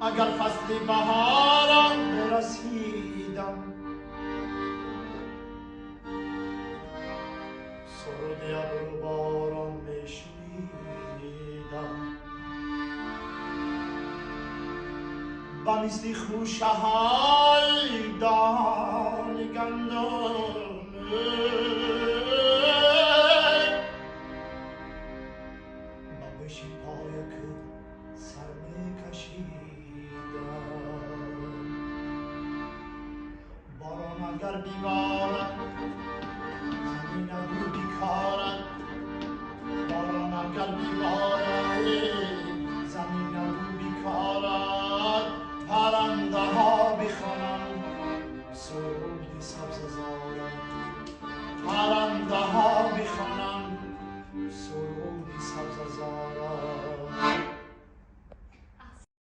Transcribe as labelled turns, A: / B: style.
A: اگر فصل بهارم برسیدم سرود ابر و باران بشنیدم و مثل خوشه های دان گندم با بشی پای که سر میکشیدم باران اگر بیمارم زمین اگر بیکارم باران اگر بیمارم زمین اگر بیکارم پرنده ها